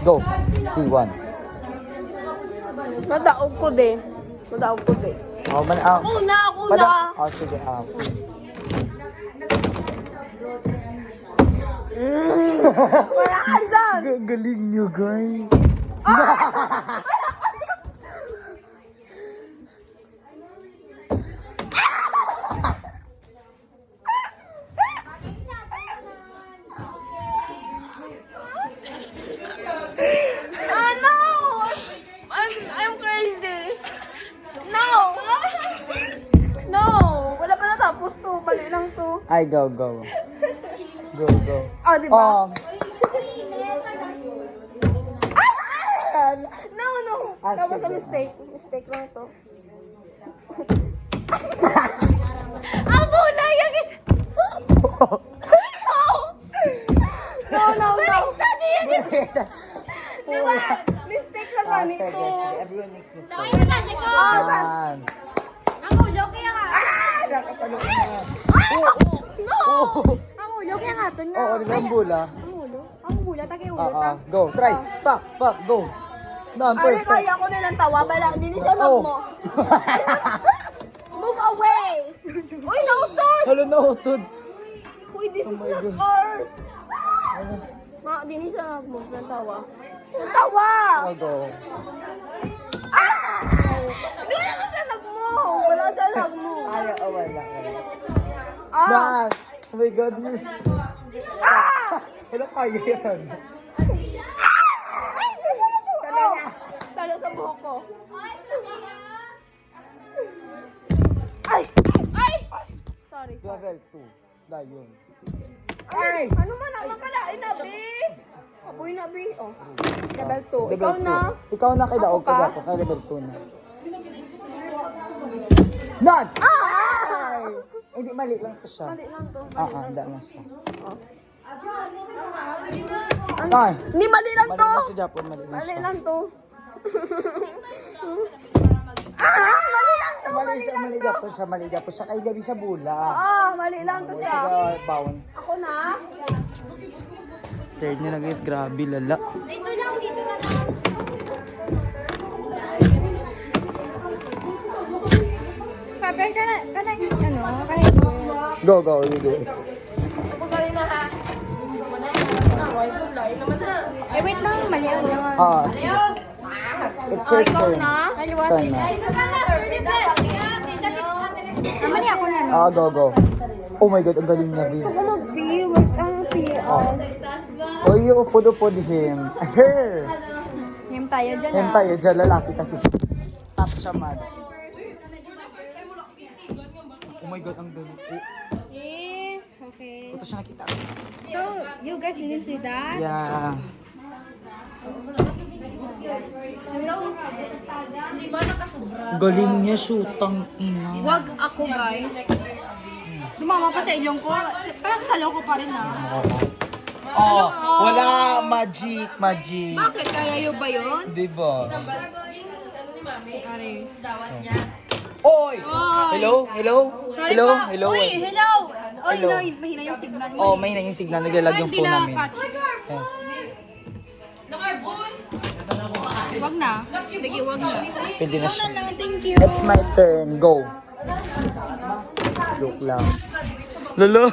Go. 3-1. Nadaog ko de. Nadaog ko de. Oh, Ako na. Oh, sige. Wala ka dyan. Galing nyo, guys. No! I'm crazy. No! No! Wala pa natapos to. Mali lang to. Ay, go. Go. Ah, di ba? No. Tapos sa sige. mistake. Mistake lang to. Ang bulay yung isa. No. Di ba? Mistake lang ba Sige. nito? Everyone makes mistake. Ah, Yan. ang ulo kaya nga. Nakapalo na. No! Ang ulo kaya nga to na. Oo, di ba ang bula? Ang bula, tagay ulo ta. Go. Try. Pak. Go. Are, Perfect. kaya ko nilang tawa. Bala, hindi siya mag mo. Move away! Uy, nautod! Halo na utod. Uy, this is not ours! Hindi siya mag-move ng tawa. Tawa! Oh, go. Hindi wala siya nag-move! Wala siya nag-move. Ay, wala. Ah! Dad! Oh my God. Wala kaya yan. Salo sa buhok ko. Ay! Sorry. Level 2. Dayon. Ay! Ano man ang makalain na, Bi? Aboy na, Bi. Oh. Level 2. Ikaw na. Ikaw na kay Daog Ako pa? ko kay level 2 na. Nan! Ah! Hindi, mali lang to siya. Mali lang to. Handa na siya. Ay! Hindi, mali lang Mali to. lang si Japon, mali lang Mali siya. lang to. Mali lang to. Mali Japon siya, mali Japon siya. Kay gabi sa bula. Mali lang to siya. Siya bounce. Ako na. Third niya na guys, grabe lala. Dito lang. Sabi ka na, Go, you do. Ako sa na ha. Wait lang, mali ako naman. Sige. It's your Ikaw turn. na. Siya na. Mali ako na. Go. Oh my God, ang galing niya, Bin. Gusto ko mag-viewers ang PR. Oh, you upod him. Her. Him tayo dyan Yan tayo dyan, lalaki kasi siya. Tapos siya, Mads. Oh my God, ang galing. Okay. Ito siya nakita. So, you guys didn't see that? Yeah. Galing niya, shootang ina. Wag ako, guys. Dumama pa sa inyong ko. Parang salo ko pa rin, ha? Oh, wala magic. Bakit? Kaya yun ba yun? Diba? Ari. Oy! Hello? Sorry pa. Uy, hello! Oy, Hello. mahina yung signal mo. Oh, mahina yung signal. Naglalag yung phone namin. Yes. Wag na. Sige, wag na. Pwede na siya. Thank you. It's my turn. Go. Joke lang. Lolo.